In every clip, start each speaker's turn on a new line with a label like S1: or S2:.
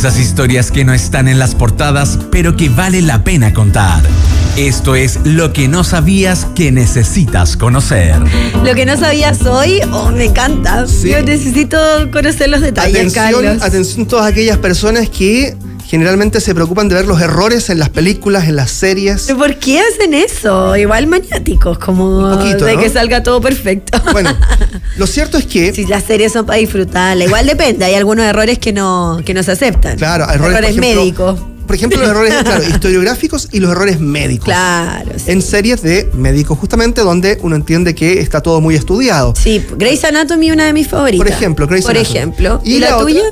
S1: Esas historias que no están en las portadas, pero que vale la pena contar. Esto es Lo que no sabías que necesitas conocer.
S2: Lo que no sabías hoy, me encanta.
S3: Sí.
S2: Yo necesito conocer los detalles, Carlos.
S3: Atención todas aquellas personas que generalmente se preocupan de ver los errores en las películas, en las series.
S2: ¿Pero por qué hacen eso? Igual maniáticos, como
S3: Un poquito,
S2: de
S3: ¿no?
S2: que salga todo perfecto.
S3: Bueno, lo cierto es que...
S2: Si las series son para disfrutarla, igual depende, hay algunos errores que no se aceptan.
S3: Claro, errores por ejemplo,
S2: médicos.
S3: Por ejemplo, los errores historiográficos y los errores médicos.
S2: Claro, sí.
S3: En series de médicos, justamente, donde uno entiende que está todo muy estudiado.
S2: Sí, Grey's Anatomy es una de mis favoritas.
S3: Por ejemplo, Grey's Anatomy.
S2: Por ejemplo. ¿Y
S3: otra,
S2: la tuya?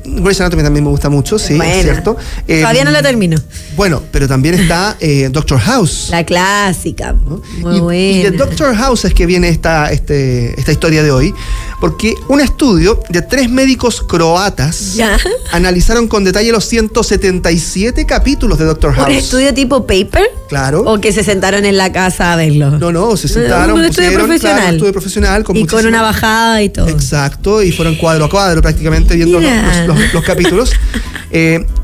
S3: Grey's Anatomy también me gusta mucho, sí,
S2: Buena.
S3: es cierto.
S2: Todavía no la termino.
S3: Bueno, pero también está Doctor House.
S2: La clásica.
S3: ¿No?
S2: Muy
S3: y
S2: buena.
S3: de Doctor House es que viene esta historia de hoy, porque un estudio de 3 médicos croatas
S2: ¿Ya?
S3: analizaron con detalle los 177 capítulos de Doctor House.
S2: ¿Un estudio tipo paper?
S3: Claro.
S2: ¿O que se sentaron en la casa a verlo?
S3: No, se sentaron,
S2: Un estudio
S3: pusieron,
S2: profesional.
S3: claro, un estudio profesional.
S2: Y con
S3: muchísima-
S2: una bajada y todo.
S3: Exacto, y fueron cuadro a cuadro prácticamente viendo
S2: Mira.
S3: los capítulos.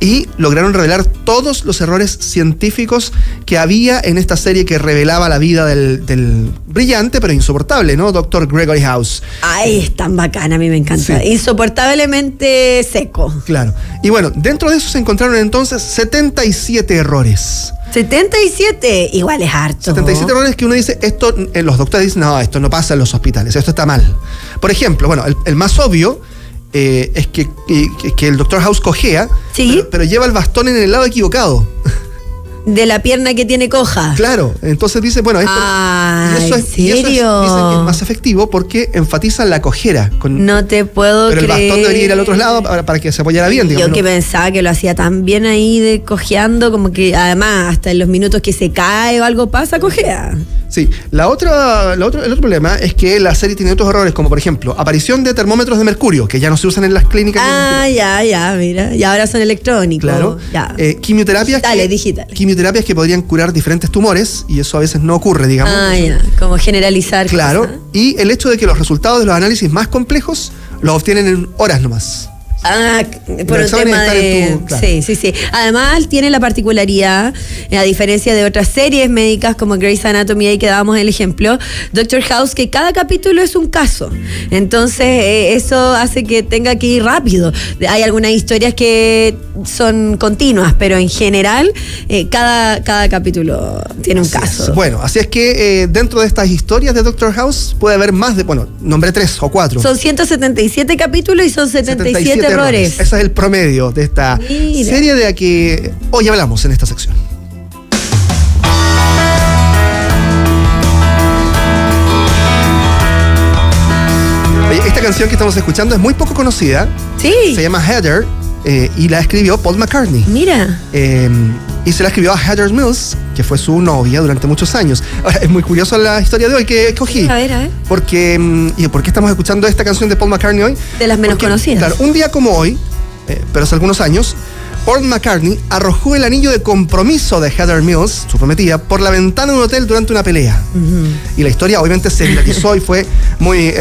S3: Y lograron revelar todos los errores científicos que había en esta serie que revelaba la vida del brillante pero insoportable, ¿no? Dr. Gregory House.
S2: Ay, es tan bacana, a mí me encanta.
S3: Sí.
S2: Insoportablemente seco.
S3: Claro. Y bueno, dentro de eso se encontraron entonces 77 errores.
S2: 77, igual es harto.
S3: 77 errores que uno dice, esto, los doctores dicen, no, esto no pasa en los hospitales, esto está mal. Por ejemplo, bueno, el más obvio es que el Dr. House cojea,
S2: Sí.
S3: pero lleva el bastón en el lado equivocado.
S2: De la pierna que tiene coja.
S3: Claro, entonces dice, bueno, esto...
S2: Ay,
S3: y eso
S2: ¿en serio?
S3: dicen que es más efectivo porque enfatiza la cojera.
S2: No te puedo
S3: pero
S2: creer.
S3: el bastón debería ir al otro lado para que se apoyara bien, digamos.
S2: Yo que
S3: ¿no?
S2: pensaba que lo hacía tan bien ahí de cojeando, como que además hasta en los minutos que se cae o algo pasa, cojea.
S3: Sí, el otro problema es que la serie tiene otros errores, como por ejemplo, aparición de termómetros de mercurio, que ya no se usan en las clínicas.
S2: Ah, ya, mira. Y ahora son electrónicos.
S3: Claro.
S2: Ya.
S3: Quimioterapias.
S2: Digitales.
S3: Quimioterapias que podrían curar diferentes tumores, y eso a veces no ocurre, digamos.
S2: Ah, ya. Como generalizar.
S3: Claro.
S2: cosas.
S3: Y el hecho de que los resultados de los análisis más complejos los obtienen en horas nomás.
S2: Ah, por
S3: Los
S2: un
S3: exámenes
S2: tema
S3: están
S2: de...
S3: en tu- claro.
S2: Sí. Además, tiene la particularidad, a diferencia de otras series médicas como Grey's Anatomy, ahí que dábamos el ejemplo, Doctor House, que cada capítulo es un caso. Entonces, eso hace que tenga que ir rápido. Hay algunas historias que son continuas, pero en general, cada capítulo tiene un caso.
S3: Bueno, así es que dentro de estas historias de Doctor House puede haber más de, bueno, nombré 3 o 4.
S2: Son 177 capítulos y son 77 errores.
S3: Ese es el promedio de esta
S2: Mira.
S3: serie de la que hoy hablamos en esta sección. Oye, esta canción que estamos escuchando es muy poco conocida.
S2: Sí.
S3: Se llama Heather y la escribió Paul McCartney.
S2: Mira.
S3: Y se la escribió a Heather Mills, que fue su novia durante muchos años. Ahora, es muy curiosa la historia de hoy que escogí.
S2: A ver.
S3: Porque, ¿y por qué estamos escuchando esta canción de Paul McCartney hoy?
S2: De las menos
S3: Porque,
S2: conocidas.
S3: Claro, un día como hoy, pero hace algunos años, Paul McCartney arrojó el anillo de compromiso de Heather Mills, su prometida, por la ventana de un hotel durante una pelea. Y la historia obviamente se viralizó y fue muy,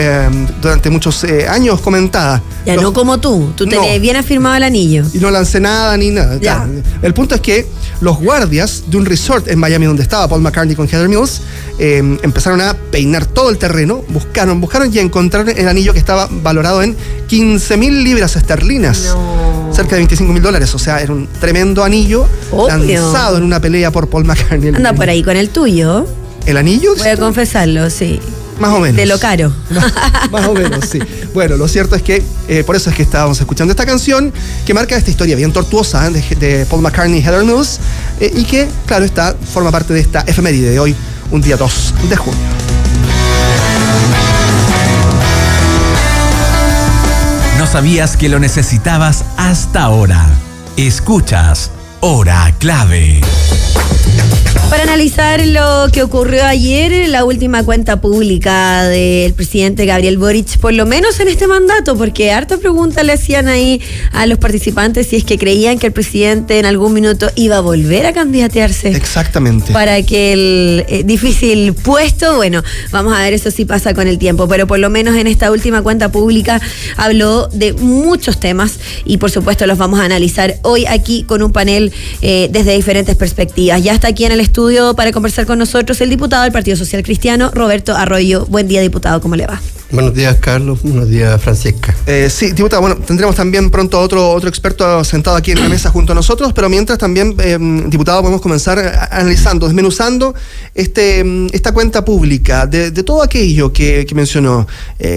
S3: durante muchos años comentada.
S2: Ya no como tú
S3: No.
S2: tenés bien afirmado el anillo.
S3: Y no lancé nada ni nada.
S2: Ya.
S3: Claro. El punto es que los guardias de un resort en Miami donde estaba Paul McCartney con Heather Mills empezaron a peinar todo el terreno, buscaron y encontraron el anillo que estaba valorado en 15.000 libras esterlinas.
S2: No.
S3: Cerca de $25.000. O sea, era un tremendo anillo
S2: Obvio.
S3: lanzado en una pelea por Paul McCartney.
S2: Anda por ahí con el tuyo.
S3: ¿El anillo?
S2: Voy a confesarlo, sí.
S3: Más o menos.
S2: De lo caro.
S3: Más o menos, sí. Bueno, lo cierto es que por eso es que estábamos escuchando esta canción que marca esta historia bien tortuosa de Paul McCartney y Heather Mills y que, claro, forma parte de esta efeméride de hoy, un día 2 de junio.
S1: No sabías que lo necesitabas hasta ahora. Escuchas Hora Clave.
S2: Para analizar lo que ocurrió ayer, la última cuenta pública del presidente Gabriel Boric, por lo menos en este mandato, porque hartas preguntas le hacían ahí a los participantes si es que creían que el presidente en algún minuto iba a volver a candidatearse.
S3: Exactamente.
S2: Para aquel difícil puesto. Bueno, vamos a ver eso si pasa con el tiempo, pero por lo menos en esta última cuenta pública habló de muchos temas y por supuesto los vamos a analizar hoy aquí con un panel desde diferentes perspectivas. Ya está aquí en el estudio para conversar con nosotros el diputado del Partido Social Cristiano, Roberto Arroyo. Buen día, diputado, ¿cómo le va?
S4: Buenos días, Carlos. Buenos días, Francisca.
S3: Sí, diputado, bueno, tendremos también pronto otro experto sentado aquí en la mesa junto a nosotros, pero mientras también, diputado, podemos comenzar analizando, desmenuzando esta cuenta pública, de todo aquello que mencionó.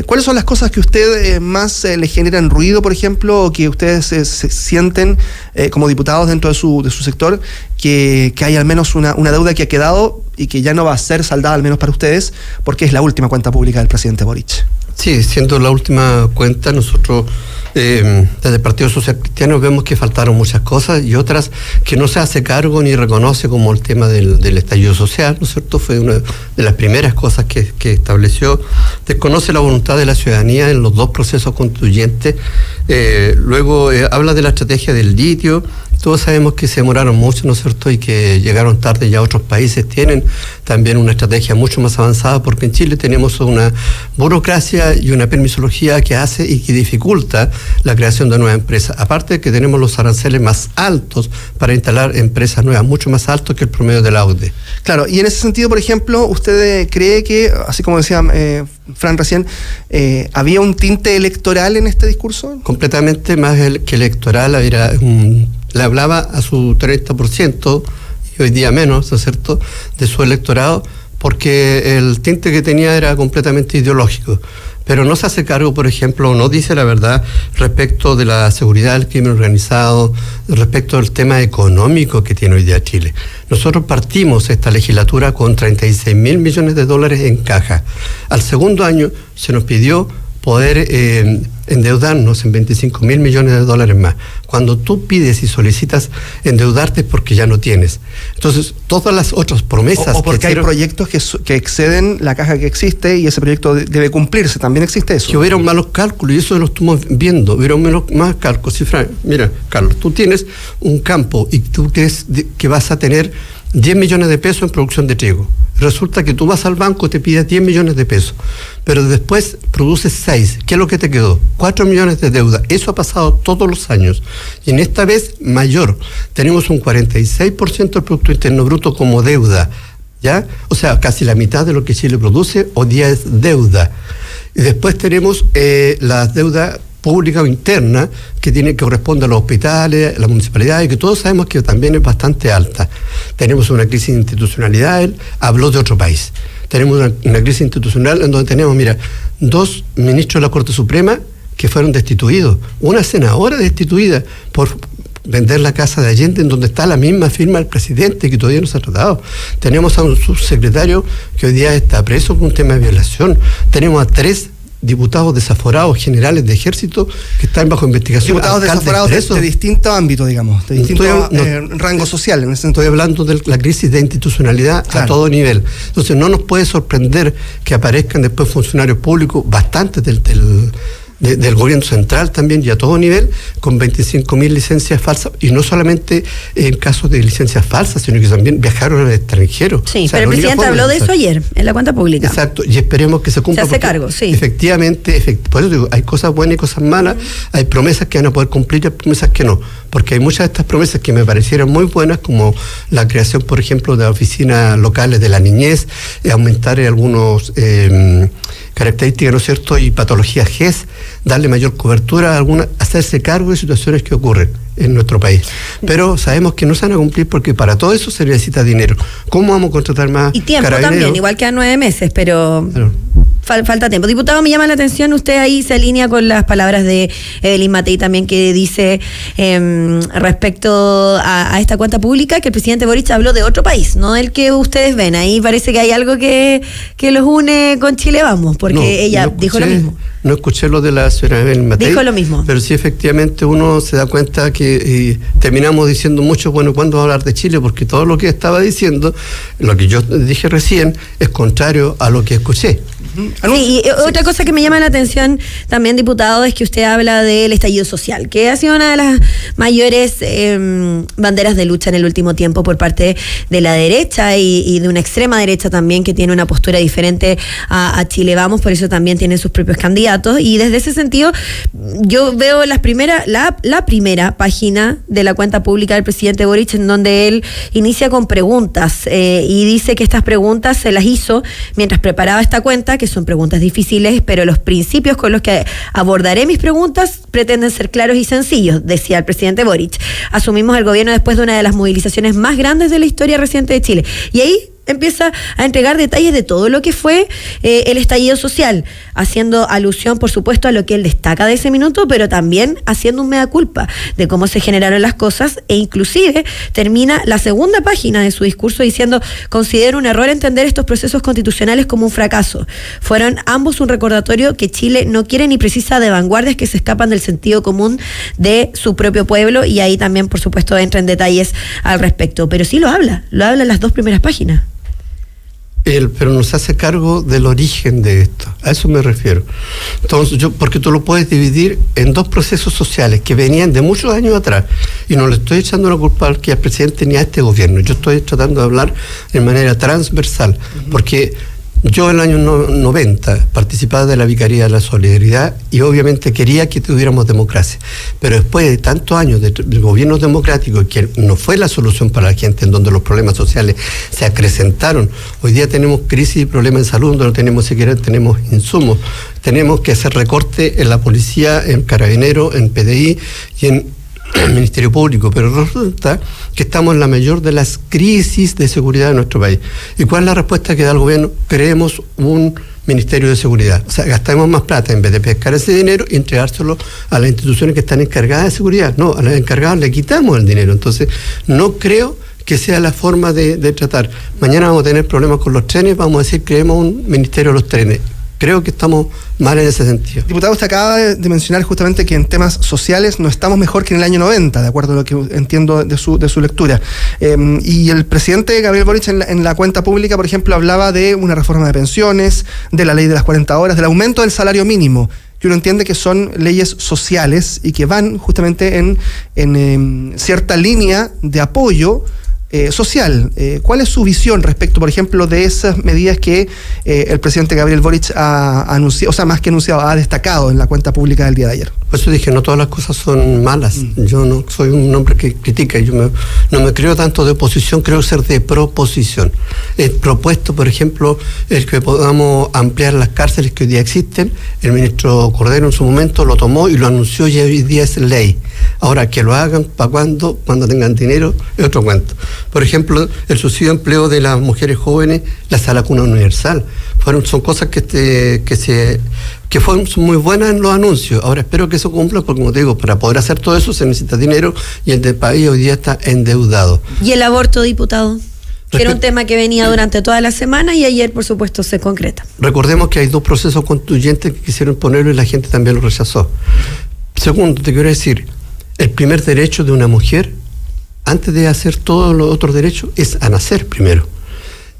S3: ¿Cuáles son las cosas que a usted más le generan ruido, por ejemplo, o que ustedes se sienten como diputados dentro de su sector, que hay al menos una deuda que ha quedado y que ya no va a ser saldada, al menos para ustedes, porque es la última cuenta pública del presidente Boric?
S4: Sí, siendo la última cuenta, nosotros desde el Partido Social Cristiano vemos que faltaron muchas cosas y otras que no se hace cargo ni reconoce, como el tema del estallido social, ¿no es cierto? Fue una de las primeras cosas que estableció. Desconoce la voluntad de la ciudadanía en los dos procesos constituyentes. Luego habla de la estrategia del litio. Todos sabemos que se demoraron mucho, ¿no es cierto?, y que llegaron tarde. Ya otros países tienen también una estrategia mucho más avanzada, porque en Chile tenemos una burocracia y una permisología que hace y que dificulta la creación de nuevas empresas. Aparte de que tenemos los aranceles más altos para instalar empresas nuevas, mucho más altos que el promedio de la OCDE.
S3: Claro, y en ese sentido, por ejemplo, ¿usted cree que, así como decía Fran recién, había un tinte electoral en este discurso?
S4: Completamente, más que electoral. Le hablaba a su 30%, y hoy día menos, ¿no es cierto?, de su electorado, porque el tinte que tenía era completamente ideológico. Pero no se hace cargo, por ejemplo, no dice la verdad respecto de la seguridad del crimen organizado, respecto del tema económico que tiene hoy día Chile. Nosotros partimos esta legislatura con 36.000 millones de dólares en caja. Al segundo año se nos pidió poder endeudarnos en 25.000 millones de dólares más. Cuando tú pides y solicitas endeudarte es porque ya no tienes. Entonces, todas las otras promesas...
S3: O porque hay proyectos que exceden la caja que existe y ese proyecto debe cumplirse. ¿También existe eso?
S4: Que hubieron malos cálculos y eso lo estamos viendo. Hubieron más cálculos. Sí, mira, Carlos, tú tienes un campo y tú crees que vas a tener 10 millones de pesos en producción de trigo. Resulta que tú vas al banco y te pides 10 millones de pesos, pero después produces 6. ¿Qué es lo que te quedó? 4 millones de deuda. Eso ha pasado todos los años. Y en esta vez mayor. Tenemos un 46% del Producto Interno Bruto como deuda, ¿ya? O sea, casi la mitad de lo que Chile produce hoy día es deuda. Y después tenemos la deuda pública o interna que corresponde a los hospitales, a la municipalidad, y que todos sabemos que también es bastante alta. Tenemos una crisis de institucionalidad. Él habló de otro país. Tenemos una crisis institucional en donde tenemos, 2 ministros de la Corte Suprema que fueron destituidos, una senadora destituida por vender la casa de Allende, en donde está la misma firma del presidente, que todavía no se ha tratado. Tenemos a un subsecretario que hoy día está preso por un tema de violación. Tenemos a 3 diputados desaforados generales de ejército que están bajo investigación.
S3: Diputados desaforados de distinto ámbito, digamos, de distinto rango social. En ese sentido.
S4: Estoy hablando de la crisis de institucionalidad, claro, a todo nivel. Entonces no nos puede sorprender que aparezcan después funcionarios públicos bastantes del gobierno central también y a todo nivel, con 25.000 licencias falsas, y no solamente en casos de licencias falsas, sino que también viajaron al extranjero.
S2: Sí, o sea, pero el presidente habló de eso ayer, en la cuenta pública.
S4: Exacto, y esperemos que se cumpla.
S2: Se hace cargo, sí.
S4: Efectivamente, por eso digo, hay cosas buenas y cosas malas, hay promesas que van a poder cumplir y hay promesas que no, porque hay muchas de estas promesas que me parecieron muy buenas, como la creación, por ejemplo, de oficinas locales de la niñez, aumentar algunos características, ¿no es cierto?, y patologías GES, darle mayor cobertura a algunas, hacerse cargo de situaciones que ocurren en nuestro país. Pero sabemos que no se van a cumplir porque para todo eso se necesita dinero. ¿Cómo vamos a contratar más
S2: y tiempo
S4: carabineros?
S2: También, igual que a 9 meses, pero...
S4: Claro.
S2: falta tiempo. Diputado, me llama la atención, usted ahí se alinea con las palabras de Evelyn Matei también, que dice respecto a esta cuenta pública que el presidente Boric habló de otro país, no del que ustedes ven. Ahí parece que hay algo que los une con Chile Vamos, porque ella dijo lo mismo.
S4: No escuché lo de la señora Evelyn Matei.
S2: Dijo lo mismo.
S4: Pero sí, efectivamente, uno se da cuenta que terminamos diciendo mucho, bueno, ¿cuándo va a hablar de Chile? Porque todo lo que estaba diciendo, lo que yo dije recién, es contrario a lo que escuché.
S2: Sí, y otra cosa que me llama la atención también, diputado, es que usted habla del estallido social, que ha sido una de las mayores banderas de lucha en el último tiempo por parte de la derecha y de una extrema derecha también, que tiene una postura diferente a Chile Vamos, por eso también tiene sus propios candidatos. Y desde ese sentido, yo veo la primera página de la cuenta pública del presidente Boric, en donde él inicia con preguntas y dice que estas preguntas se las hizo mientras preparaba esta cuenta, que son preguntas difíciles, pero los principios con los que abordaré mis preguntas pretenden ser claros y sencillos, decía el presidente Boric. Asumimos el gobierno después de una de las movilizaciones más grandes de la historia reciente de Chile. Y ahí empieza a entregar detalles de todo lo que fue el estallido social, haciendo alusión, por supuesto, a lo que él destaca de ese minuto, pero también haciendo un mea culpa de cómo se generaron las cosas, e inclusive termina la segunda página de su discurso diciendo: considero un error entender estos procesos constitucionales como un fracaso. Fueron ambos un recordatorio que Chile no quiere ni precisa de vanguardias que se escapan del sentido común de su propio pueblo, y ahí también, por supuesto, entra en detalles al respecto. Pero sí lo habla en las dos primeras páginas.
S4: Pero nos hace cargo del origen de esto, a eso me refiero. Entonces, porque tú lo puedes dividir en dos procesos sociales que venían de muchos años atrás, y no le estoy echando la culpa al presidente ni a este gobierno. Yo estoy tratando de hablar de manera transversal, porque yo en el año 90 participaba de la Vicaría de la Solidaridad y obviamente quería que tuviéramos democracia. Pero después de tantos años de gobiernos democráticos, que no fue la solución para la gente, en donde los problemas sociales se acrecentaron. Hoy día tenemos crisis y problemas en salud, donde no tenemos siquiera tenemos insumos. Tenemos que hacer recorte en la policía, en Carabineros, en PDI y en el Ministerio Público, pero resulta que estamos en la mayor de las crisis de seguridad de nuestro país. ¿Y cuál es la respuesta que da el gobierno? Creemos un Ministerio de Seguridad. O sea, gastamos más plata en vez de pescar ese dinero y entregárselo a las instituciones que están encargadas de seguridad. No, a las encargadas le quitamos el dinero. Entonces, no creo que sea la forma de tratar. Mañana vamos a tener problemas con los trenes, vamos a decir creemos un Ministerio de los Trenes. Creo que estamos mal en ese sentido.
S3: Diputado, usted acaba de mencionar justamente que en temas sociales no estamos mejor que en el año 90, de acuerdo a lo que entiendo de su lectura. Y el presidente Gabriel Boric en la cuenta pública, por ejemplo, hablaba de una reforma de pensiones, de la ley de las 40 horas, del aumento del salario mínimo, que uno entiende que son leyes sociales y que van justamente en cierta línea de apoyo social. ¿Cuál es su visión respecto, por ejemplo, de esas medidas que el presidente Gabriel Boric ha anunciado, o sea, más que anunciado, ha destacado en la cuenta pública del día de ayer?
S4: Por eso dije, no todas las cosas son malas. Yo no soy un hombre que critica, no me creo tanto de oposición, creo ser de proposición. He propuesto, por ejemplo, el que podamos ampliar las cárceles que hoy día existen. El ministro Cordero en su momento lo tomó y lo anunció, y hoy día es ley. Ahora, que lo hagan para cuando tengan dinero, es otro cuento. Por ejemplo, el subsidio de empleo de las mujeres jóvenes, la sala cuna universal. Son cosas que fueron muy buenas en los anuncios. Ahora espero que eso cumpla, porque como te digo, para poder hacer todo eso se necesita dinero, y el del país hoy día está endeudado.
S2: ¿Y el aborto, diputado? Que era un tema que venía durante toda la semana y ayer, por supuesto, se concreta.
S4: Recordemos que hay dos procesos constituyentes que quisieron ponerlo y la gente también lo rechazó. Segundo, te quiero decir, el primer derecho de una mujer, antes de hacer todos los otros derechos, es a nacer primero.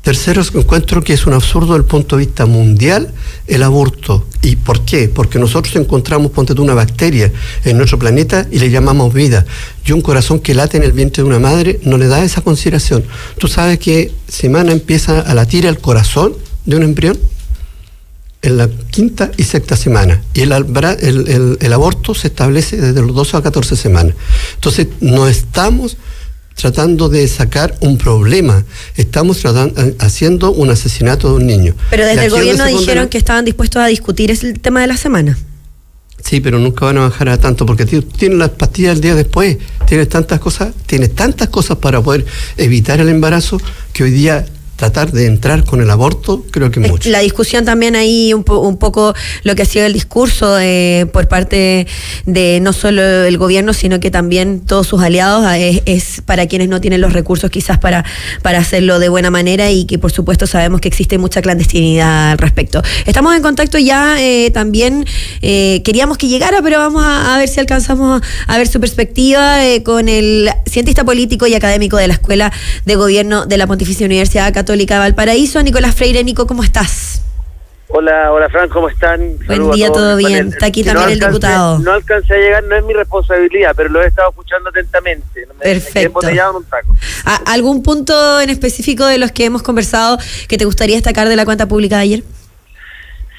S4: Tercero, encuentro que es un absurdo desde el punto de vista mundial el aborto. ¿Y por qué? Porque nosotros encontramos, ponte tú, una bacteria en nuestro planeta y le llamamos vida. Y un corazón que late en el vientre de una madre no le da esa consideración. ¿Tú sabes que semana empieza a latir el corazón de un embrión? En la 5ª y 6ª semana. Y el aborto se establece desde los 12 a 14 semanas. Entonces, no estamos tratando de sacar un problema, estamos haciendo un asesinato de un niño.
S2: Pero desde el gobierno dijeron que estaban dispuestos a discutir ese tema de la semana.
S4: Sí, pero nunca van a bajar a tanto, porque tienen las pastillas el día después, tienes tantas cosas para poder evitar el embarazo, que hoy día tratar de entrar con el aborto, creo que mucho.
S2: La discusión también ahí, un poco lo que ha sido el discurso por parte de no solo el gobierno, sino que también todos sus aliados, es para quienes no tienen los recursos quizás para hacerlo de buena manera, y que por supuesto sabemos que existe mucha clandestinidad al respecto. Estamos en contacto ya, también queríamos que llegara, pero vamos a ver si alcanzamos a ver su perspectiva con el cientista político y académico de la Escuela de Gobierno de la Pontificia Universidad Católica de Valparaíso, Nicolás Freire. Nico, ¿cómo estás?
S5: Hola Fran, ¿cómo están?
S2: Buen día, todo bien. Está aquí también el diputado.
S5: No alcancé a llegar, no es mi responsabilidad, pero lo he estado escuchando atentamente.
S2: Perfecto.
S5: Me en un taco.
S2: ¿Algún punto en específico de los que hemos conversado que te gustaría destacar de la cuenta pública de ayer?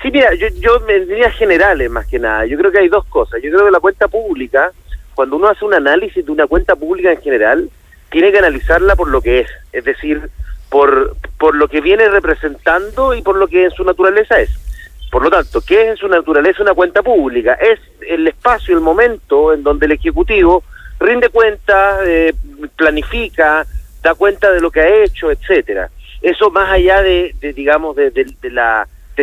S5: Sí, mira, yo me diría generales más que nada. Yo creo que hay dos cosas. Yo creo que la cuenta pública, cuando uno hace un análisis de una cuenta pública en general, tiene que analizarla por lo que es decir, por lo que viene representando y por lo que en su naturaleza es. Por lo tanto, ¿qué es en su naturaleza una cuenta pública? Es el espacio, el momento en donde el Ejecutivo rinde cuentas, planifica, da cuenta de lo que ha hecho, etcétera. Eso más allá de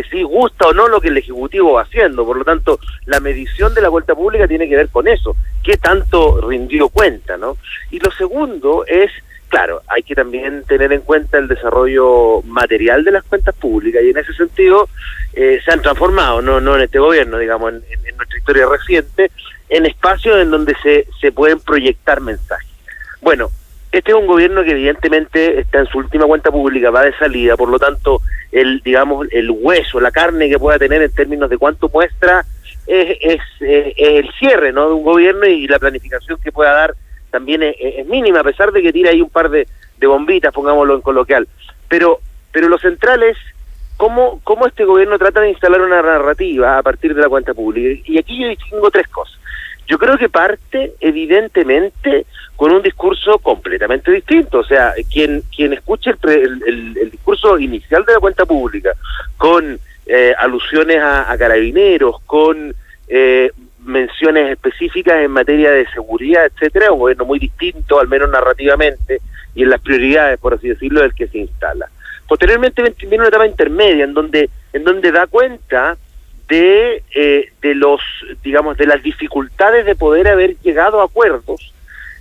S5: si gusta o no lo que el Ejecutivo va haciendo. Por lo tanto, la medición de la cuenta pública tiene que ver con eso. ¿Qué tanto rindió cuenta, no? Y lo segundo es, claro, hay que también tener en cuenta el desarrollo material de las cuentas públicas, y en ese sentido se han transformado, no en este gobierno, digamos, en nuestra historia reciente, en espacios en donde se pueden proyectar mensajes. Bueno, este es un gobierno que evidentemente está en su última cuenta pública, va de salida, por lo tanto, el hueso, la carne que pueda tener en términos de cuánto muestra es el cierre, ¿no?, de un gobierno, y la planificación que pueda dar también es mínima, a pesar de que tira ahí un par de bombitas, pongámoslo en coloquial. Pero lo central es cómo este gobierno trata de instalar una narrativa a partir de la cuenta pública. Y aquí yo distingo tres cosas. Yo creo que parte, evidentemente, con un discurso completamente distinto. O sea, quien escuche el discurso inicial de la cuenta pública, con alusiones a carabineros, con menciones específicas en materia de seguridad, etcétera, un gobierno muy distinto, al menos narrativamente, y en las prioridades, por así decirlo, del que se instala. Posteriormente viene una etapa intermedia en donde da cuenta de las dificultades de poder haber llegado a acuerdos,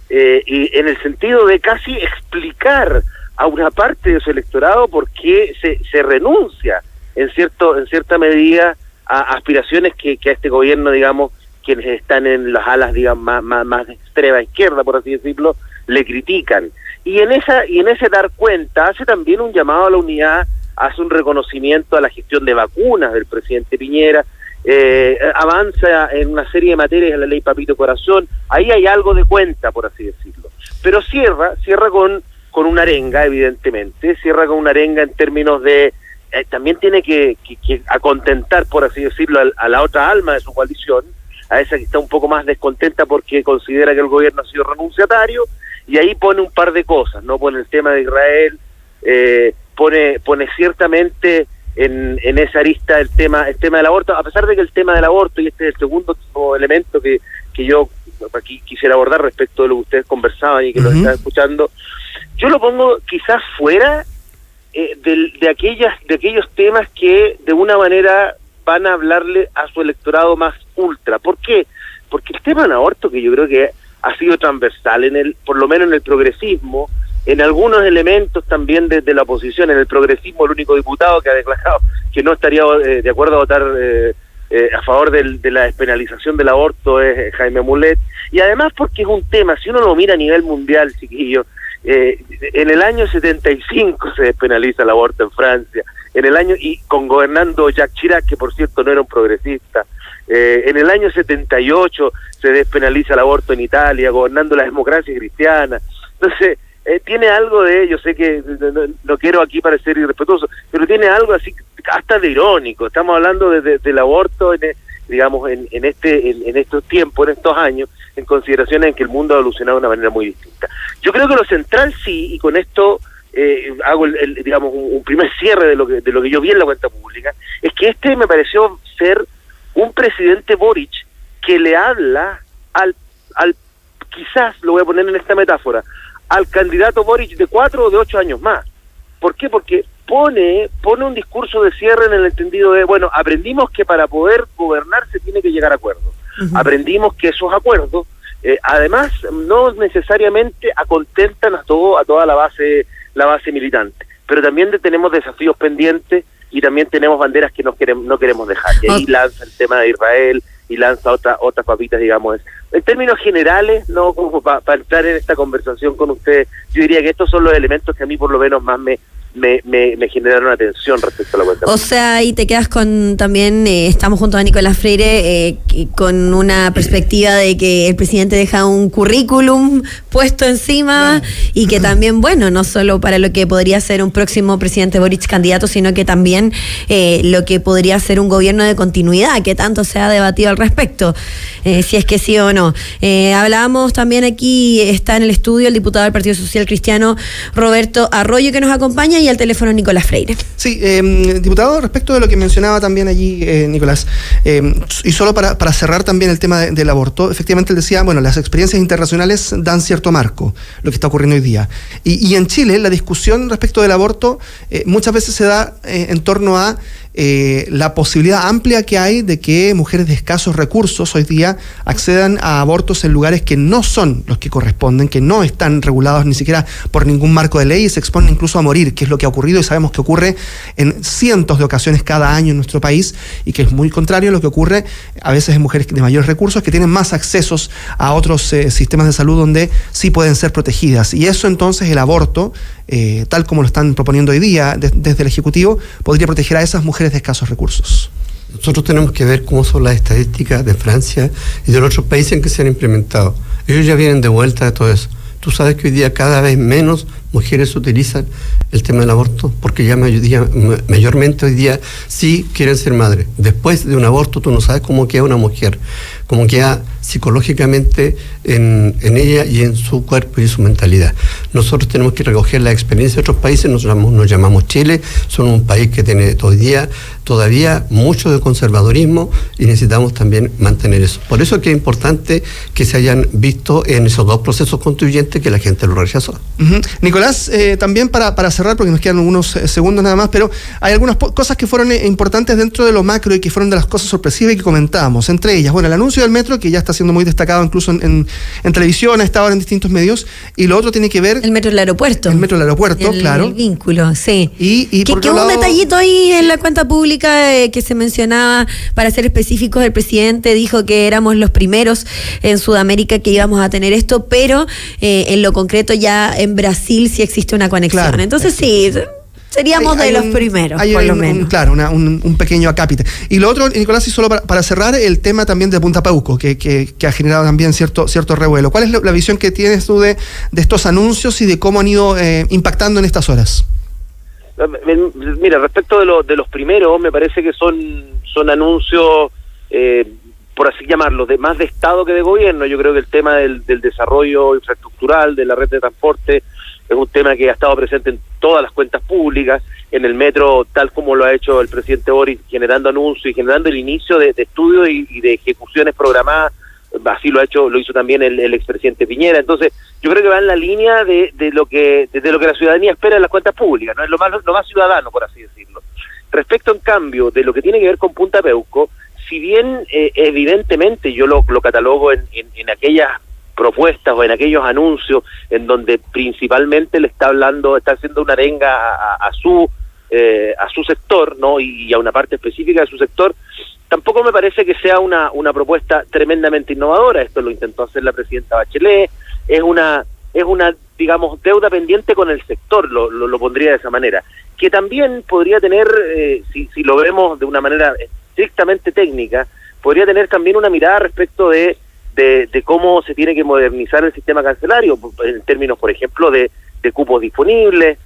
S5: y en el sentido de casi explicar a una parte de su electorado por qué se renuncia en cierta medida a aspiraciones que a este gobierno, digamos, quienes están en las alas, digamos, más de extrema izquierda, por así decirlo, le critican. Y en ese dar cuenta hace también un llamado a la unidad, hace un reconocimiento a la gestión de vacunas del presidente Piñera, avanza en una serie de materias en la ley Papito Corazón. Ahí hay algo de cuenta, por así decirlo. Pero cierra con una arenga, evidentemente, cierra con una arenga en términos de también tiene que acontentar, por así decirlo, a la otra alma de su coalición, a esa que está un poco más descontenta porque considera que el gobierno ha sido renunciatario, y ahí pone un par de cosas, ¿no? Pone el tema de Israel, pone ciertamente en esa arista el tema del aborto, a pesar de que el tema del aborto, y este es el segundo elemento que yo aquí quisiera abordar respecto de lo que ustedes conversaban y que lo están escuchando, yo lo pongo quizás fuera de aquellos temas que de una manera van a hablarle a su electorado más ultra. ¿Por qué? Porque el tema del aborto, que yo creo que ha sido transversal por lo menos en el progresismo, en algunos elementos también de la oposición. En el progresismo, el único diputado que ha declarado que no estaría de acuerdo a votar a favor de la despenalización del aborto es Jaime Mulet. Y además porque es un tema, si uno lo mira a nivel mundial, chiquillo, en el año 75 se despenaliza el aborto en Francia, y gobernando Jacques Chirac, que por cierto no era un progresista. En el año 78 se despenaliza el aborto en Italia, gobernando la democracia cristiana. Entonces, tiene algo yo sé que no quiero aquí parecer irrespetuoso, pero tiene algo así hasta de irónico. Estamos hablando del aborto en estos tiempos, en estos años, en consideración en que el mundo ha evolucionado de una manera muy distinta. Yo creo que lo central sí, y con esto hago un primer cierre de lo que yo vi en la cuenta pública, es que me pareció ser un presidente Boric que le habla al quizás, lo voy a poner en esta metáfora, al candidato Boric de 4 o de 8 años más. ¿Por qué? Porque pone un discurso de cierre en el entendido de, bueno, aprendimos que para poder gobernar se tiene que llegar a acuerdos. Uh-huh. Aprendimos que esos acuerdos, además, no necesariamente acontentan a toda la base militante, pero también tenemos desafíos pendientes y también tenemos banderas que no queremos dejar. Y ahí lanza el tema de Israel y lanza otras papitas, digamos. En términos generales, no como para entrar en esta conversación con ustedes, yo diría que estos son los elementos que a mí por lo menos más me generaron atención respecto a la cuenta.
S2: O sea, ahí te quedas con también, estamos junto a Nicolás Freire, con una perspectiva de que el presidente deja un currículum puesto encima, y que también, bueno, no solo para lo que podría ser un próximo presidente Boric candidato, sino que también lo que podría ser un gobierno de continuidad, que tanto se ha debatido al respecto, si es que sí o no. Hablábamos también aquí, está en el estudio el diputado del Partido Social Cristiano, Roberto Arroyo, que nos acompaña, y al teléfono Nicolás Freire.
S3: Sí, diputado, respecto de lo que mencionaba también allí Nicolás, y solo para cerrar también el tema del aborto, efectivamente él decía, bueno, las experiencias internacionales dan cierto marco, lo que está ocurriendo hoy día. Y en Chile la discusión respecto del aborto muchas veces se da en torno a la posibilidad amplia que hay de que mujeres de escasos recursos hoy día accedan a abortos en lugares que no son los que corresponden, que no están regulados ni siquiera por ningún marco de ley, y se exponen incluso a morir, que es lo que ha ocurrido y sabemos que ocurre en cientos de ocasiones cada año en nuestro país, y que es muy contrario a lo que ocurre a veces en mujeres de mayores recursos que tienen más accesos a otros sistemas de salud donde sí pueden ser protegidas. Y eso entonces, el aborto, tal como lo están proponiendo hoy día desde el Ejecutivo, podría proteger a esas mujeres de escasos recursos.
S4: Nosotros tenemos que ver cómo son las estadísticas de Francia y de los otros países en que se han implementado. Ellos ya vienen de vuelta de todo eso. Tú sabes que hoy día cada vez menos mujeres utilizan el tema del aborto, porque ya mayormente hoy día sí quieren ser madres. Después de un aborto tú no sabes cómo queda una mujer, cómo queda psicológicamente en ella y en su cuerpo y su mentalidad. Nosotros tenemos que recoger la experiencia de otros países, nos llamamos Chile, son un país que tiene hoy día todavía mucho de conservadurismo y necesitamos también mantener eso. Por eso es que es importante que se hayan visto en esos dos procesos constituyentes que la gente lo rechazó.
S3: Uh-huh. Nicolás, también para cerrar, porque nos quedan unos segundos nada más, pero hay algunas cosas que fueron importantes dentro de lo macro y que fueron de las cosas sorpresivas y que comentábamos. Entre ellas, bueno, el anuncio del metro, que ya está siendo muy destacado incluso en televisión, ha estado ahora en distintos medios, y lo otro tiene que ver...
S2: El metro del aeropuerto.
S3: El metro del aeropuerto, claro.
S2: El vínculo, sí.
S3: Y
S2: que un detallito ahí en la cuenta pública que se mencionaba, para ser específicos, el presidente dijo que éramos los primeros en Sudamérica que íbamos a tener esto, pero en lo concreto ya en Brasil sí existe una conexión. Claro, entonces sí... Seríamos de los primeros, por lo menos.
S3: Claro, un pequeño acápite. Y lo otro, Nicolás, y solo para cerrar, el tema también de Punta Peuco, que ha generado también cierto revuelo. ¿Cuál es la visión que tienes tú de estos anuncios y de cómo han ido impactando en estas horas?
S5: Mira, respecto de los primeros, me parece que son anuncios, por así llamarlo, más de Estado que de gobierno. Yo creo que el tema del desarrollo infraestructural, de la red de transporte, es un tema que ha estado presente en todas las cuentas públicas, en el metro, tal como lo ha hecho el presidente Boric, generando anuncios y generando el inicio de estudios y de ejecuciones programadas. Así lo hizo también el expresidente Piñera. Entonces, yo creo que va en la línea de lo que la ciudadanía espera en las cuentas públicas, ¿no? Es lo más ciudadano, por así decirlo. Respecto, en cambio, de lo que tiene que ver con Punta Peuco, si bien evidentemente yo lo catalogo en aquellas propuestas o en aquellos anuncios en donde principalmente le está haciendo una arenga a su sector, ¿no? Y a una parte específica de su sector, tampoco me parece que sea una propuesta tremendamente innovadora. Esto lo intentó hacer la presidenta Bachelet, es una digamos, deuda pendiente con el sector, lo pondría de esa manera, que también podría tener, si lo vemos de una manera estrictamente técnica, podría tener también una mirada respecto de cómo se tiene que modernizar el sistema carcelario, en términos, por ejemplo, de cupos disponibles.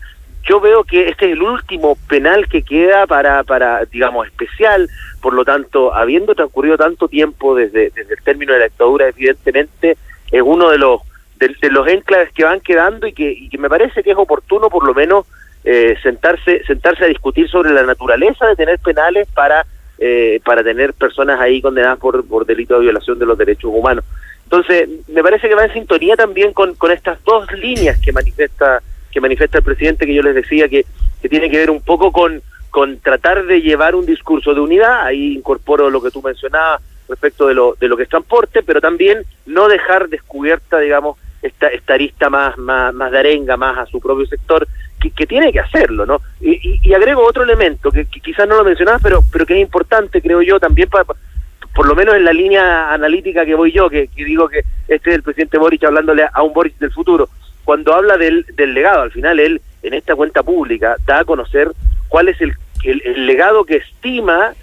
S5: Yo veo que este es el último penal que queda para digamos, especial. Por lo tanto, habiendo transcurrido tanto tiempo desde el término de la dictadura, evidentemente es uno de los enclaves que van quedando y que me parece que es oportuno, por lo menos, sentarse a discutir sobre la naturaleza de tener penales para tener personas ahí condenadas por delito de violación de los derechos humanos. Entonces, me parece que va en sintonía también con estas dos líneas que manifiesta que manifiesta el presidente, que yo les decía que tiene que ver un poco con tratar de llevar un discurso de unidad. Ahí incorporo lo que tú mencionabas respecto de lo que es transporte, pero también no dejar descubierta, digamos, esta arista más de arenga, más a su propio sector, que tiene que hacerlo, ¿no? Y agrego otro elemento que quizás no lo mencionabas, pero que es importante, creo yo, también por lo menos en la línea analítica que voy yo, que digo que este es el presidente Boric hablándole a un Boric del futuro. Cuando habla del legado, al final él en esta cuenta pública da a conocer cuál es el legado que estima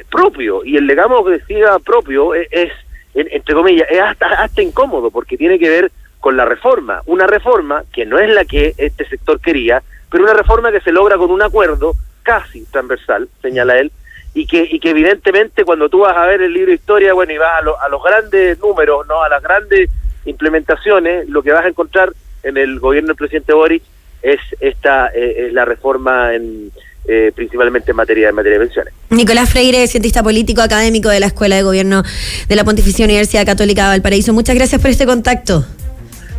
S5: propio, y el legado que estima propio es entre comillas, es hasta incómodo, porque tiene que ver con la reforma, una reforma que no es la que este sector quería, pero una reforma que se logra con un acuerdo casi transversal, señala él, y que evidentemente cuando tú vas a ver el libro de historia, bueno, y vas a los grandes números, no a las grandes implementaciones, lo que vas a encontrar en el gobierno del presidente Boric es la reforma principalmente en materia de pensiones.
S2: Nicolás Freire, cientista político, académico de la Escuela de Gobierno de la Pontificia Universidad Católica de Valparaíso. Muchas gracias por este contacto.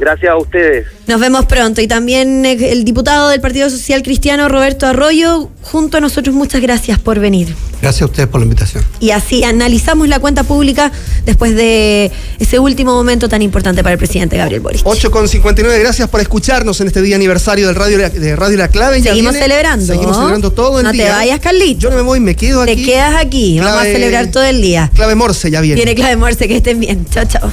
S5: Gracias a ustedes.
S2: Nos vemos pronto. Y también el diputado del Partido Social Cristiano, Roberto Arroyo, junto a nosotros, muchas gracias por venir.
S4: Gracias a ustedes por la invitación.
S2: Y así analizamos la cuenta pública después de ese último momento tan importante para el presidente Gabriel Boric.
S3: 8:59, gracias por escucharnos en este día aniversario de Radio La Clave.
S2: Seguimos celebrando todo el día. No te vayas, Carlito.
S3: Yo no me voy, me quedo aquí.
S2: Te quedas aquí, vamos a celebrar todo el día.
S3: Clave Morse ya viene.
S2: Viene Clave Morse, que estén bien. Chao, chao.